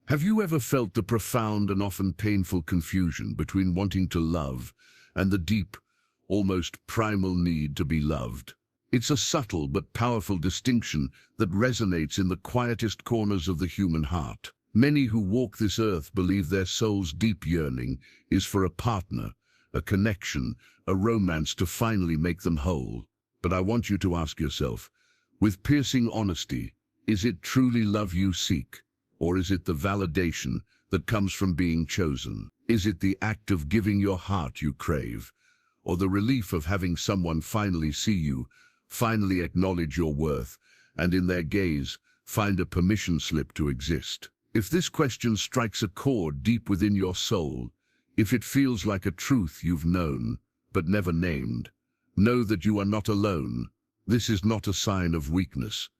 Have you ever felt the profound and often painful confusion between wanting to love and the deep, almost primal need to be loved? It's a subtle but powerful distinction that resonates in the quietest corners of the human heart. Many who walk this earth believe their soul's deep yearning is for a partner, a connection, a romance to finally make them whole. But I want you to ask yourself, with piercing honesty, is it truly love you seek? Or is it the validation that comes from being chosen? Is it the act of giving your heart you crave? Or the relief of having someone finally see you, finally acknowledge your worth, and in their gaze, find a permission slip to exist? If this question strikes a chord deep within your soul, if it feels like a truth you've known, but never named, know that you are not alone. This is not a sign of weakness,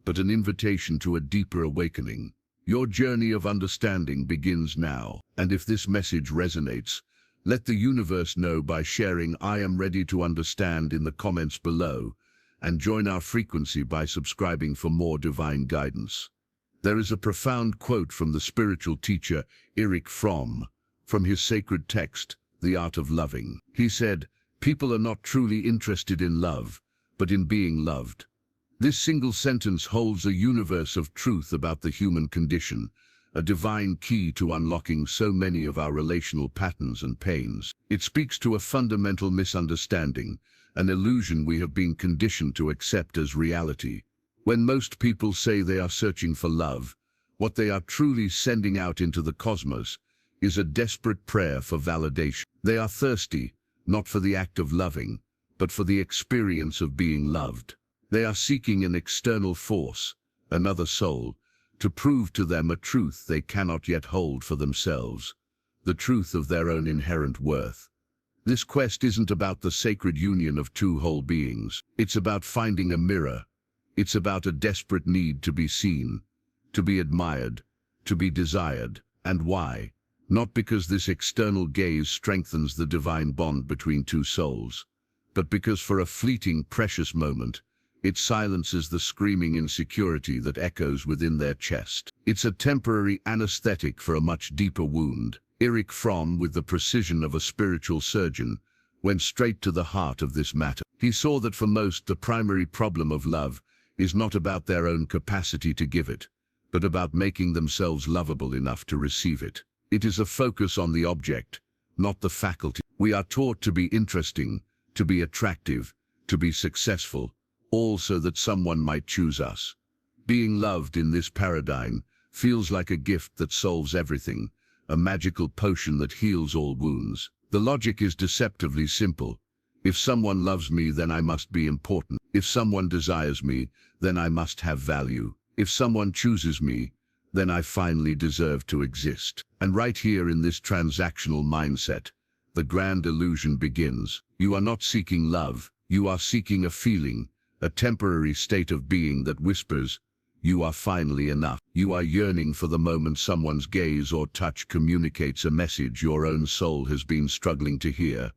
but an invitation to a deeper awakening. Your journey of understanding begins now, and if this message resonates, let the universe know by sharing "I am ready to understand" in the comments below, and join our frequency by subscribing for more divine guidance. There is a profound quote from the spiritual teacher Erich Fromm, from his sacred text, The Art of Loving. He said, "People are not truly interested in love, but in being loved." This single sentence holds a universe of truth about the human condition, a divine key to unlocking so many of our relational patterns and pains. It speaks to a fundamental misunderstanding, an illusion we have been conditioned to accept as reality. When most people say they are searching for love, what they are truly sending out into the cosmos is a desperate prayer for validation. They are thirsty, not for the act of loving, but for the experience of being loved. They are seeking an external force, another soul, to prove to them a truth they cannot yet hold for themselves, the truth of their own inherent worth. This quest isn't about the sacred union of two whole beings. It's about finding a mirror. It's about a desperate need to be seen, to be admired, to be desired. And why? Not because this external gaze strengthens the divine bond between two souls, but because for a fleeting, precious moment, it silences the screaming insecurity that echoes within their chest. It's a temporary anesthetic for a much deeper wound. Erich Fromm, with the precision of a spiritual surgeon, went straight to the heart of this matter. He saw that for most, the primary problem of love is not about their own capacity to give it, but about making themselves lovable enough to receive it. It is a focus on the object, not the faculty. We are taught to be interesting, to be attractive, to be successful, all so that someone might choose us. Being loved in this paradigm feels like a gift that solves everything, a magical potion that heals all wounds. The logic is deceptively simple. If someone loves me, then I must be important. If someone desires me, then I must have value. If someone chooses me, then I finally deserve to exist. And right here in this transactional mindset, the grand illusion begins. You are not seeking love, you are seeking a feeling, a temporary state of being that whispers, "You are finally enough." You are yearning for the moment someone's gaze or touch communicates a message your own soul has been struggling to hear.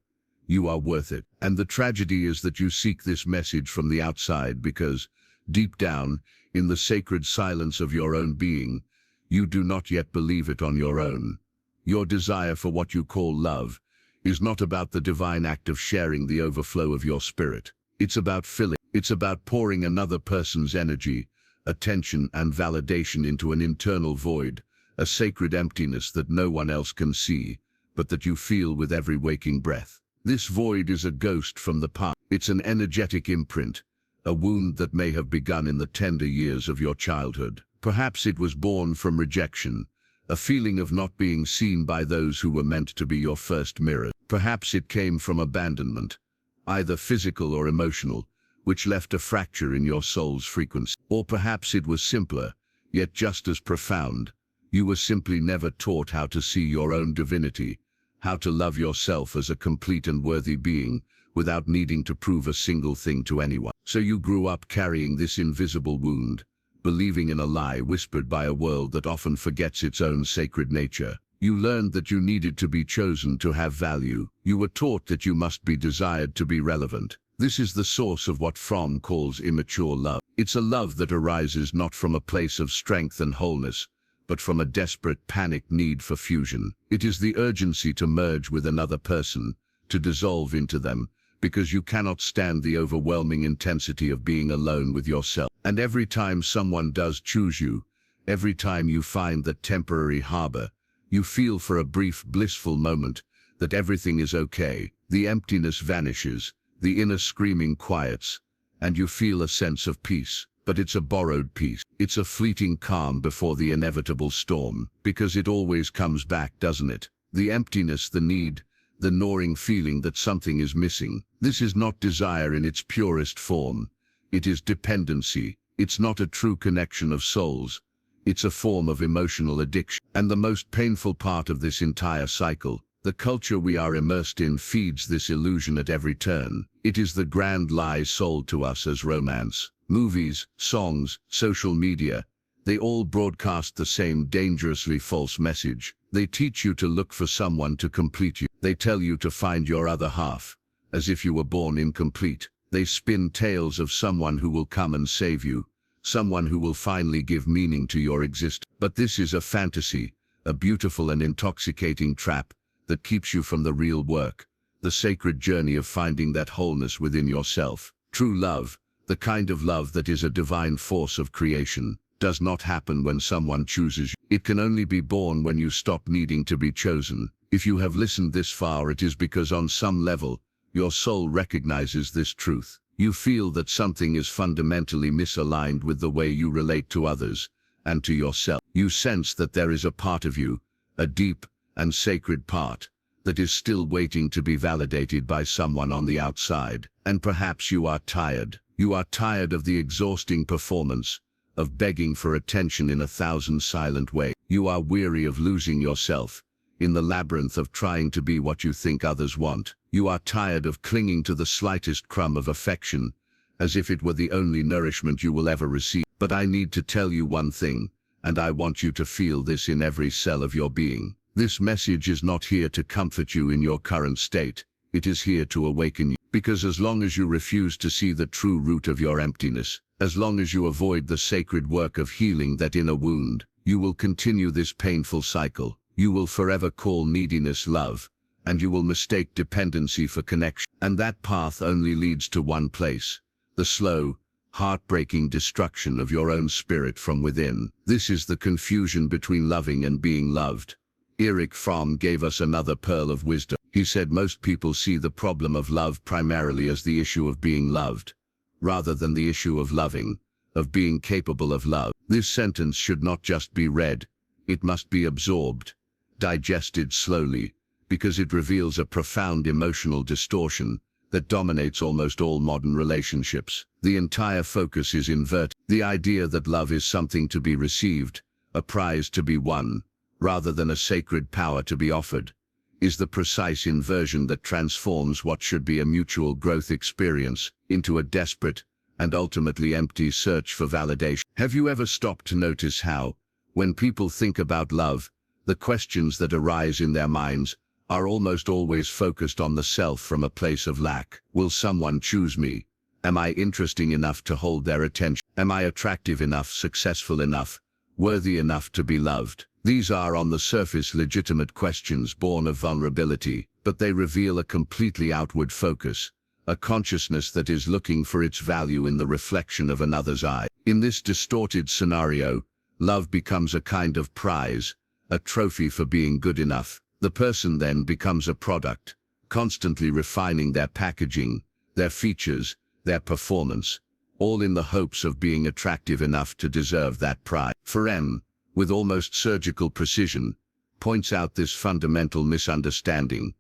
You are worth it. And the tragedy is that you seek this message from the outside because, deep down, in the sacred silence of your own being, you do not yet believe it on your own. Your desire for what you call love is not about the divine act of sharing the overflow of your spirit. It's about filling. It's about pouring another person's energy, attention, and validation into an internal void, a sacred emptiness that no one else can see, but that you feel with every waking breath. This void is a ghost from the past. It's an energetic imprint, a wound that may have begun in the tender years of your childhood. Perhaps it was born from rejection, a feeling of not being seen by those who were meant to be your first mirror. Perhaps it came from abandonment, either physical or emotional, which left a fracture in your soul's frequency. Or perhaps it was simpler, yet just as profound. You were simply never taught how to see your own divinity, how to love yourself as a complete and worthy being, without needing to prove a single thing to anyone. So you grew up carrying this invisible wound, believing in a lie whispered by a world that often forgets its own sacred nature. You learned that you needed to be chosen to have value. You were taught that you must be desired to be relevant. This is the source of what Fromm calls immature love. It's a love that arises not from a place of strength and wholeness, but from a desperate panic need for fusion. It is the urgency to merge with another person, to dissolve into them, because you cannot stand the overwhelming intensity of being alone with yourself. And every time someone does choose you, every time you find that temporary harbor, you feel for a brief blissful moment that everything is okay. The emptiness vanishes, the inner screaming quiets, and you feel a sense of peace. But it's a borrowed peace. It's a fleeting calm before the inevitable storm, because it always comes back, doesn't it? The emptiness, the need, the gnawing feeling that something is missing. This is not desire in its purest form. It is dependency. It's not a true connection of souls. It's a form of emotional addiction. And the most painful part of this entire cycle, the culture we are immersed in, feeds this illusion at every turn. It is the grand lie sold to us as romance. Movies, songs, social media, they all broadcast the same dangerously false message. They teach you to look for someone to complete you. They tell you to find your other half, as if you were born incomplete. They spin tales of someone who will come and save you, someone who will finally give meaning to your existence. But this is a fantasy, a beautiful and intoxicating trap that keeps you from the real work, the sacred journey of finding that wholeness within yourself. True love, the kind of love that is a divine force of creation, does not happen when someone chooses you. It can only be born when you stop needing to be chosen. If you have listened this far, it is because on some level, your soul recognizes this truth. You feel that something is fundamentally misaligned with the way you relate to others and to yourself. You sense that there is a part of you, a deep and sacred part, that is still waiting to be validated by someone on the outside. And perhaps you are tired. You are tired of the exhausting performance, of begging for attention in 1,000 silent ways. You are weary of losing yourself in the labyrinth of trying to be what you think others want. You are tired of clinging to the slightest crumb of affection, as if it were the only nourishment you will ever receive. But I need to tell you one thing, and I want you to feel this in every cell of your being. This message is not here to comfort you in your current state. It is here to awaken you. Because as long as you refuse to see the true root of your emptiness, as long as you avoid the sacred work of healing that inner wound, you will continue this painful cycle. You will forever call neediness love, and you will mistake dependency for connection. And that path only leads to one place: the slow, heartbreaking destruction of your own spirit from within. This is the confusion between loving and being loved. Erich Fromm gave us another pearl of wisdom. He said most people see the problem of love primarily as the issue of being loved, rather than the issue of loving, of being capable of love. This sentence should not just be read, it must be absorbed, digested slowly, because it reveals a profound emotional distortion that dominates almost all modern relationships. The entire focus is inverted. The idea that love is something to be received, a prize to be won, rather than a sacred power to be offered, is the precise inversion that transforms what should be a mutual growth experience into a desperate and ultimately empty search for validation. Have you ever stopped to notice how, when people think about love, the questions that arise in their minds are almost always focused on the self from a place of lack? Will someone choose me? Am I interesting enough to hold their attention? Am I attractive enough, successful enough, worthy enough to be loved? These are on the surface legitimate questions born of vulnerability, but they reveal a completely outward focus, a consciousness that is looking for its value in the reflection of another's eye. In this distorted scenario, love becomes a kind of prize, a trophy for being good enough. The person then becomes a product, constantly refining their packaging, their features, their performance, all in the hopes of being attractive enough to deserve that prize. Fromm, with almost surgical precision, points out this fundamental misunderstanding.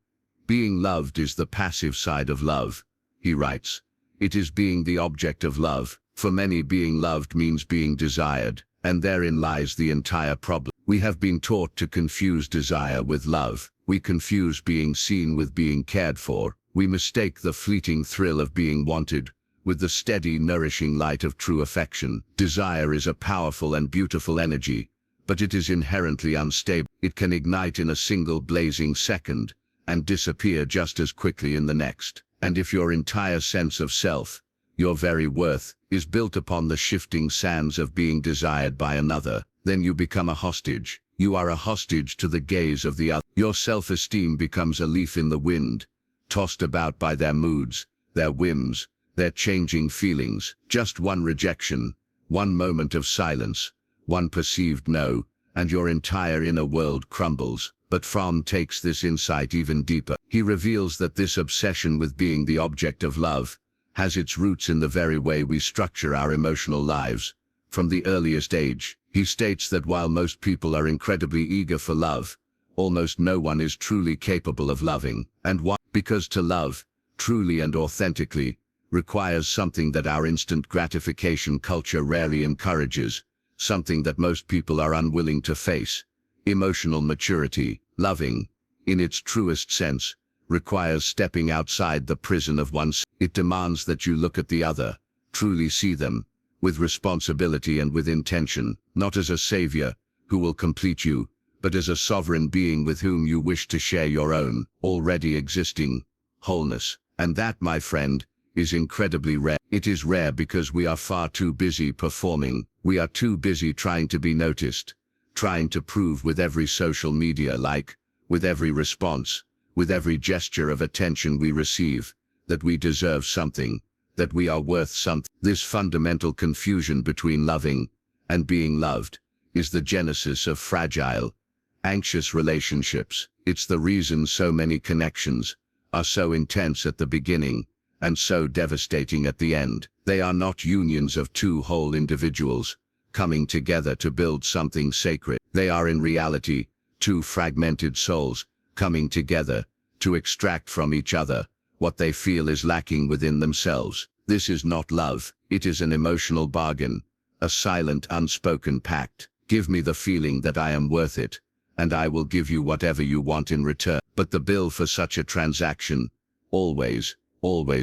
Being loved is the passive side of love, he writes. It is being the object of love. For many, being loved means being desired, and therein lies the entire problem. We have been taught to confuse desire with love. We confuse being seen with being cared for. We mistake the fleeting thrill of being wanted with the steady, nourishing light of true affection. Desire is a powerful and beautiful energy, but it is inherently unstable. It can ignite in a single blazing second and disappear just as quickly in the next. And if your entire sense of self, your very worth, is built upon the shifting sands of being desired by another, then you become a hostage. You are a hostage to the gaze of the other. Your self-esteem becomes a leaf in the wind, tossed about by their moods, their whims, their changing feelings. Just one rejection, one moment of silence, one perceived no, and your entire inner world crumbles. But Fromm takes this insight even deeper. He reveals that this obsession with being the object of love has its roots in the very way we structure our emotional lives. From the earliest age, he states that while most people are incredibly eager for love, almost no one is truly capable of loving. And why? Because to love, truly and authentically, requires something that our instant gratification culture rarely encourages, something that most people are unwilling to face. Emotional maturity. Loving, in its truest sense, requires stepping outside the prison of oneself. It demands that you look at the other, truly see them, with responsibility and with intention, not as a savior who will complete you, but as a sovereign being with whom you wish to share your own, already existing, wholeness. And that, my friend, is incredibly rare. It is rare because we are far too busy performing. We are too busy trying to be noticed, trying to prove with every social media like, with every response, with every gesture of attention we receive, that we deserve something, that we are worth something. This fundamental confusion between loving and being loved is the genesis of fragile, anxious relationships. It's the reason so many connections are so intense at the beginning and so devastating at the end. They are not unions of two whole individuals coming together to build something sacred. They are in reality two fragmented souls coming together to extract from each other what they feel is lacking within themselves. This is not love. It is an emotional bargain, a silent, unspoken pact. Give me the feeling that I am worth it, and I will give you whatever you want in return. But the bill for such a transaction always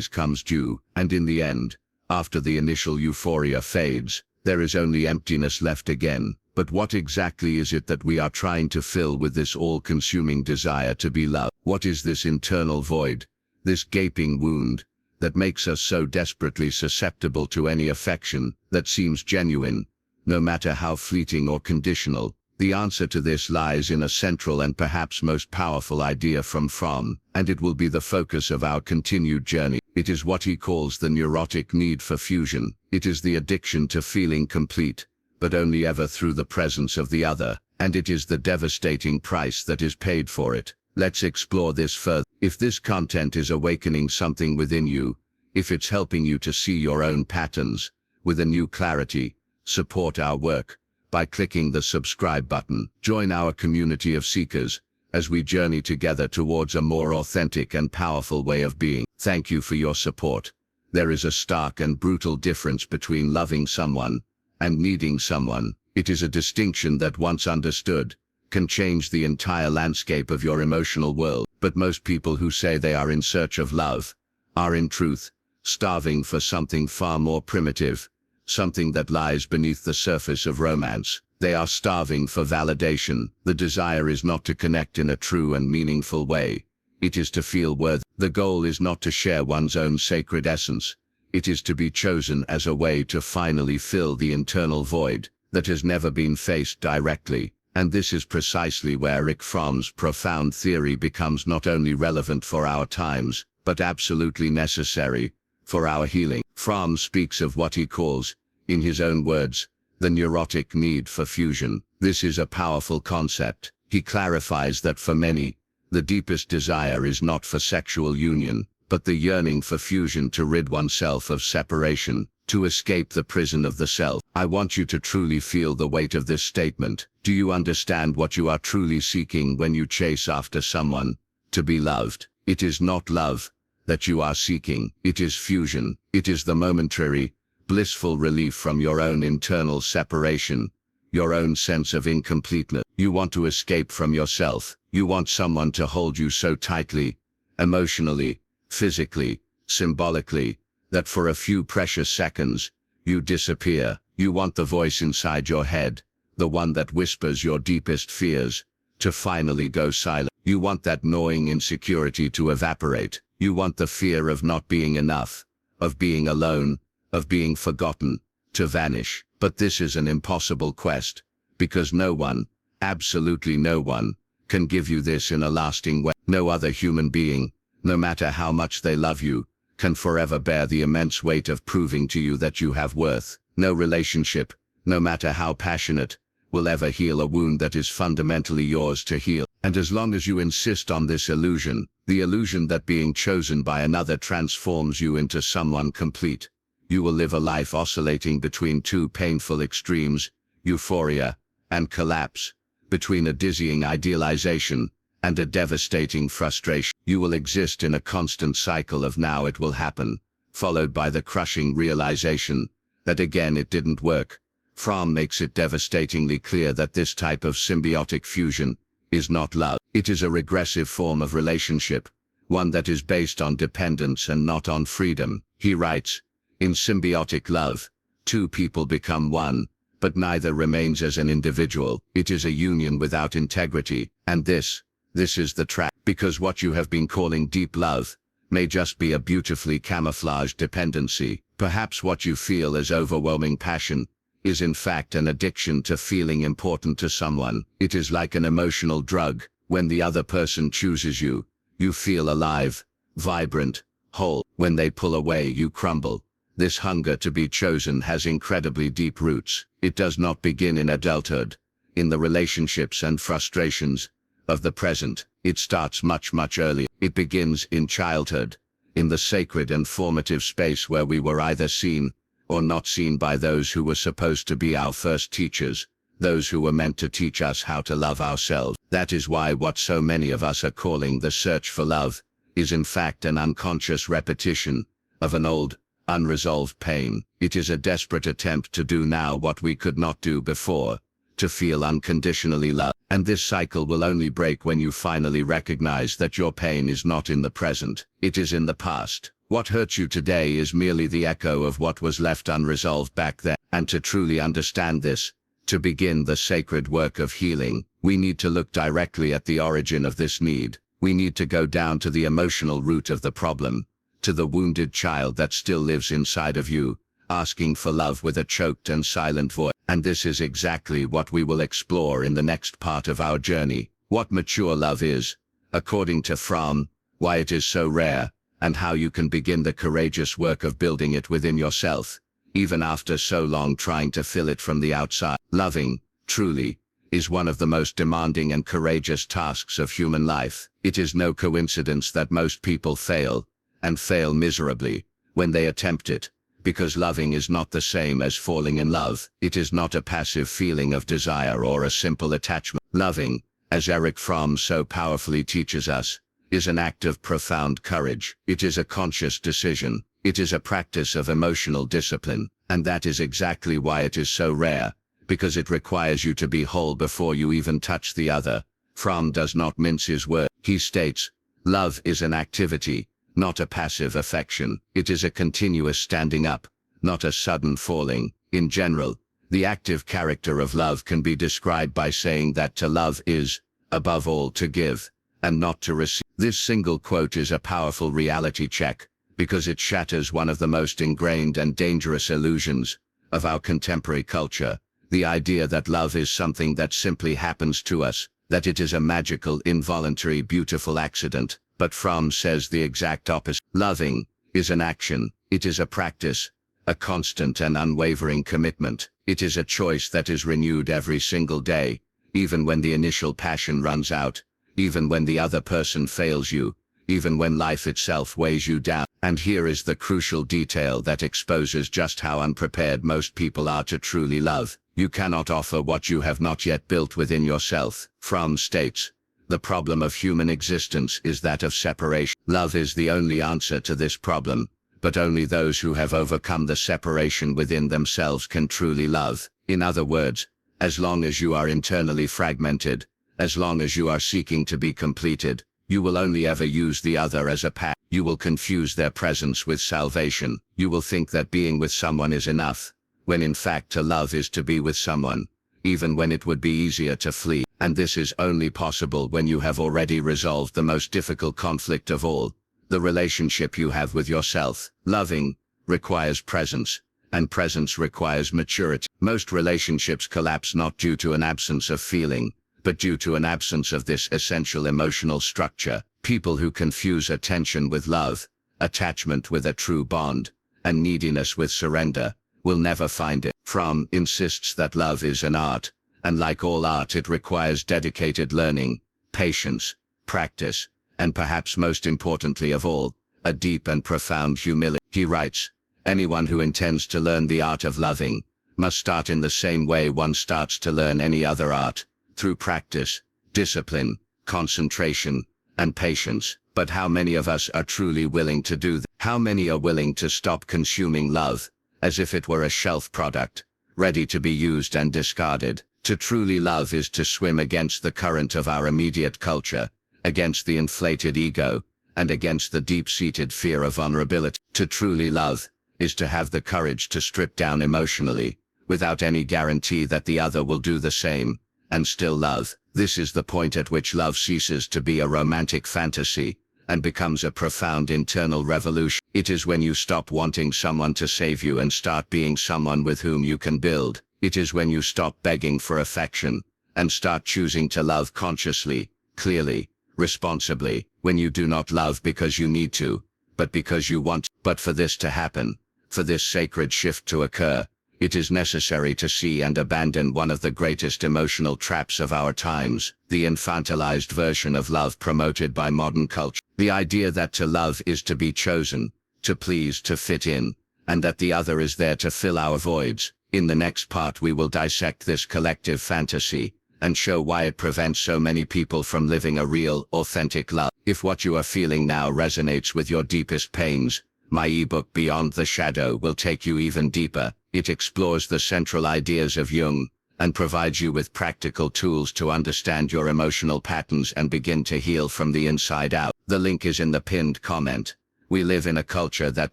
comes due, and in the end, after the initial euphoria fades, there is only emptiness left again. But what exactly is it that we are trying to fill with this all-consuming desire to be loved? What is this internal void, this gaping wound, that makes us so desperately susceptible to any affection that seems genuine, no matter how fleeting or conditional? The answer to this lies in a central and perhaps most powerful idea from Fromm, and it will be the focus of our continued journey. It is what he calls the neurotic need for fusion. It is the addiction to feeling complete, but only ever through the presence of the other, and it is the devastating price that is paid for it. Let's explore this further. If this content is awakening something within you, if it's helping you to see your own patterns with a new clarity, support our work by clicking the subscribe button. Join our community of seekers as we journey together towards a more authentic and powerful way of being. Thank you for your support. There is a stark and brutal difference between loving someone and needing someone. It is a distinction that, once understood, can change the entire landscape of your emotional world. But most people who say they are in search of love are in truth starving for something far more primitive, something that lies beneath the surface of romance. They are starving for validation. The desire is not to connect in a true and meaningful way. It is to feel worthy. The goal is not to share one's own sacred essence. It is to be chosen as a way to finally fill the internal void that has never been faced directly. And this is precisely where Erich Fromm's profound theory becomes not only relevant for our times, but absolutely necessary for our healing. Fromm speaks of what he calls, in his own words, the neurotic need for fusion. This is a powerful concept. He clarifies that for many, the deepest desire is not for sexual union, but the yearning for fusion, to rid oneself of separation, to escape the prison of the self. I want you to truly feel the weight of this statement. Do you understand what you are truly seeking when you chase after someone? To be loved. It is not love that you are seeking. It is fusion. It is the momentary, blissful relief from your own internal separation, your own sense of incompleteness. You want to escape from yourself. You want someone to hold you so tightly, emotionally, physically, symbolically, that for a few precious seconds, you disappear. You want the voice inside your head, the one that whispers your deepest fears, to finally go silent. You want that gnawing insecurity to evaporate. You want the fear of not being enough, of being alone, of being forgotten, to vanish. But this is an impossible quest, because no one, absolutely no one, can give you this in a lasting way. No other human being, no matter how much they love you, can forever bear the immense weight of proving to you that you have worth. No relationship, no matter how passionate, will ever heal a wound that is fundamentally yours to heal. And as long as you insist on this illusion, the illusion that being chosen by another transforms you into someone complete, you will live a life oscillating between two painful extremes, euphoria and collapse, between a dizzying idealization and a devastating frustration. You will exist in a constant cycle of now it will happen, followed by the crushing realization that again it didn't work. Fromm makes it devastatingly clear that this type of symbiotic fusion is not love. It is a regressive form of relationship, one that is based on dependence and not on freedom. He writes, "In symbiotic love, two people become one, but neither remains as an individual. It is a union without integrity, and this is the trap, because what you have been calling deep love may just be a beautifully camouflaged dependency. Perhaps what you feel as overwhelming passion is in fact an addiction to feeling important to someone. It is like an emotional drug. When the other person chooses you, you feel alive, vibrant, whole. When they pull away, you crumble." This hunger to be chosen has incredibly deep roots. It does not begin in adulthood, in the relationships and frustrations of the present. It starts much, much earlier. It begins in childhood, in the sacred and formative space where we were either seen or not seen by those who were supposed to be our first teachers, those who were meant to teach us how to love ourselves. That is why what so many of us are calling the search for love is in fact an unconscious repetition of an old, unresolved pain. It is a desperate attempt to do now what we could not do before, to feel unconditionally loved. And this cycle will only break when you finally recognize that your pain is not in the present, it is in the past. What hurts you today is merely the echo of what was left unresolved back then. And to truly understand this, to begin the sacred work of healing, we need to look directly at the origin of this need. We need to go down to the emotional root of the problem, to the wounded child that still lives inside of you, asking for love with a choked and silent voice. And this is exactly what we will explore in the next part of our journey. What mature love is, according to Fromm, why it is so rare, and how you can begin the courageous work of building it within yourself, even after so long trying to fill it from the outside. Loving, truly, is one of the most demanding and courageous tasks of human life. It is no coincidence that most people fail, and fail miserably, when they attempt it, because loving is not the same as falling in love. It is not a passive feeling of desire or a simple attachment. Loving, as Erich Fromm so powerfully teaches us, is an act of profound courage. It is a conscious decision. It is a practice of emotional discipline, and that is exactly why it is so rare, because it requires you to be whole before you even touch the other. Fromm does not mince his words. He states, "Love is an activity, not a passive affection. It is a continuous standing up, not a sudden falling." In general, the active character of love can be described by saying that to love is, above all, to give, and not to receive. This single quote is a powerful reality check, because it shatters one of the most ingrained and dangerous illusions of our contemporary culture, the idea that love is something that simply happens to us, that it is a magical, involuntary, beautiful accident. But Fromm says the exact opposite. Loving is an action. It is a practice, a constant and unwavering commitment. It is a choice that is renewed every single day, even when the initial passion runs out, even when the other person fails you, even when life itself weighs you down. And here is the crucial detail that exposes just how unprepared most people are to truly love. You cannot offer what you have not yet built within yourself. Fromm states, "The problem of human existence is that of separation. Love is the only answer to this problem, but only those who have overcome the separation within themselves can truly love." In other words, as long as you are internally fragmented, as long as you are seeking to be completed, you will only ever use the other as a path. You will confuse their presence with salvation. You will think that being with someone is enough, when in fact to love is to be with someone, even when it would be easier to flee. And this is only possible when you have already resolved the most difficult conflict of all, the relationship you have with yourself. Loving requires presence, and presence requires maturity. Most relationships collapse not due to an absence of feeling, but due to an absence of this essential emotional structure. People who confuse attention with love, attachment with a true bond, and neediness with surrender, will never find it. Fromm insists that love is an art, and like all art it requires dedicated learning, patience, practice, and perhaps most importantly of all, a deep and profound humility. He writes, anyone who intends to learn the art of loving must start in the same way one starts to learn any other art, through practice, discipline, concentration, and patience. But how many of us are truly willing to do that? How many are willing to stop consuming love, as if it were a shelf product, ready to be used and discarded? To truly love is to swim against the current of our immediate culture, against the inflated ego, and against the deep-seated fear of vulnerability. To truly love is to have the courage to strip down emotionally, without any guarantee that the other will do the same, and still love. This is the point at which love ceases to be a romantic fantasy, and becomes a profound internal revolution. It is when you stop wanting someone to save you and start being someone with whom you can build. It is when you stop begging for affection, and start choosing to love consciously, clearly, responsibly, when you do not love because you need to, but because you want. But for this to happen, for this sacred shift to occur, it is necessary to see and abandon one of the greatest emotional traps of our times, the infantilized version of love promoted by modern culture. The idea that to love is to be chosen, to please, to fit in, and that the other is there to fill our voids. In the next part we will dissect this collective fantasy, and show why it prevents so many people from living a real, authentic love. If what you are feeling now resonates with your deepest pains, my ebook Beyond the Shadow will take you even deeper. It explores the central ideas of Jung, and provides you with practical tools to understand your emotional patterns and begin to heal from the inside out. The link is in the pinned comment. We live in a culture that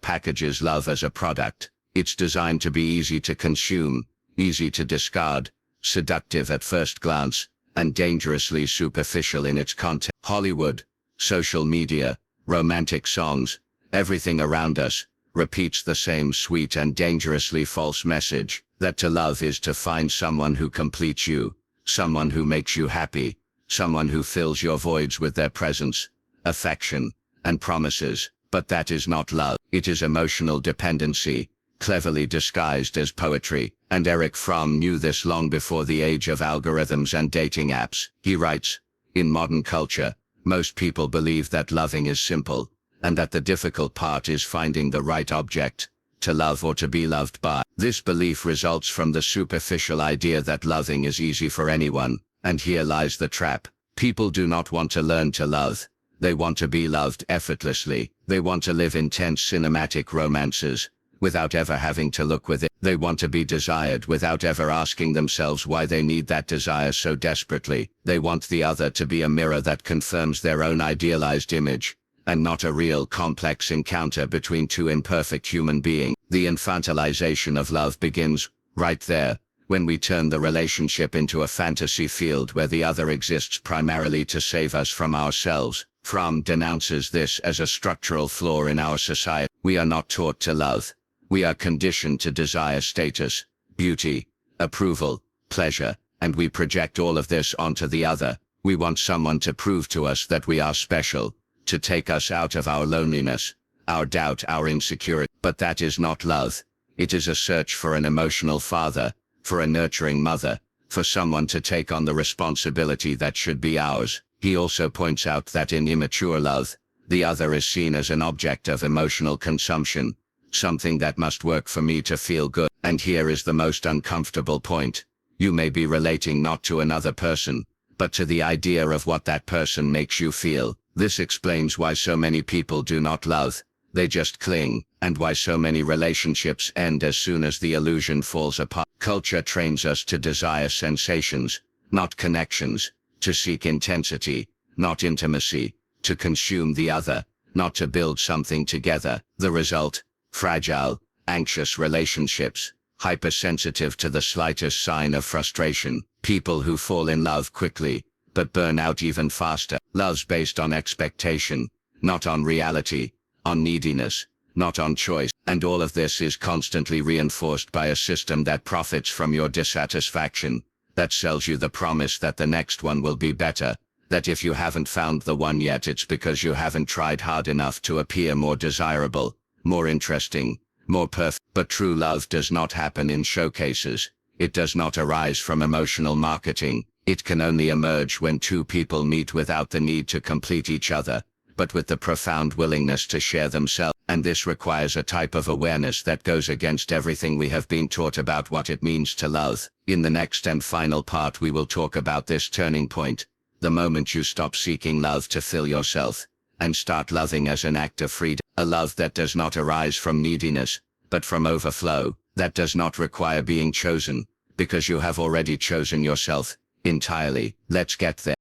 packages love as a product. It's designed to be easy to consume, easy to discard, seductive at first glance, and dangerously superficial in its content. Hollywood, social media, romantic songs, everything around us repeats the same sweet and dangerously false message, that to love is to find someone who completes you, someone who makes you happy, someone who fills your voids with their presence, affection, and promises. But that is not love. It is emotional dependency, cleverly disguised as poetry, and Erich Fromm knew this long before the age of algorithms and dating apps. He writes, in modern culture, most people believe that loving is simple, and that the difficult part is finding the right object to love or to be loved by. This belief results from the superficial idea that loving is easy for anyone, and here lies the trap. People do not want to learn to love. They want to be loved effortlessly. They want to live intense cinematic romances, without ever having to look within. They want to be desired without ever asking themselves why they need that desire so desperately. They want the other to be a mirror that confirms their own idealized image, and not a real complex encounter between two imperfect human beings. The infantilization of love begins right there, when we turn the relationship into a fantasy field where the other exists primarily to save us from ourselves. Fromm denounces this as a structural flaw in our society. We are not taught to love. We are conditioned to desire status, beauty, approval, pleasure, and we project all of this onto the other. We want someone to prove to us that we are special, to take us out of our loneliness, our doubt, our insecurity. But that is not love. It is a search for an emotional father, for a nurturing mother, for someone to take on the responsibility that should be ours. He also points out that in immature love, the other is seen as an object of emotional consumption, something that must work for me to feel good. And here is the most uncomfortable point. You may be relating not to another person, but to the idea of what that person makes you feel. This explains why so many people do not love, they just cling, and why so many relationships end as soon as the illusion falls apart. Culture trains us to desire sensations, not connections, to seek intensity, not intimacy, to consume the other, not to build something together. The result? Fragile, anxious relationships, hypersensitive to the slightest sign of frustration, people who fall in love quickly, but burn out even faster. Love's based on expectation, not on reality, on neediness, not on choice. And all of this is constantly reinforced by a system that profits from your dissatisfaction, that sells you the promise that the next one will be better, that if you haven't found the one yet, it's because you haven't tried hard enough to appear more desirable, more interesting, more perfect. But true love does not happen in showcases. It does not arise from emotional marketing. It can only emerge when two people meet without the need to complete each other, but with the profound willingness to share themselves. And this requires a type of awareness that goes against everything we have been taught about what it means to love. In the next and final part, we will talk about this turning point, the moment you stop seeking love to fill yourself, and start loving as an act of freedom. A love that does not arise from neediness, but from overflow, that does not require being chosen, because you have already chosen yourself entirely. Let's get there.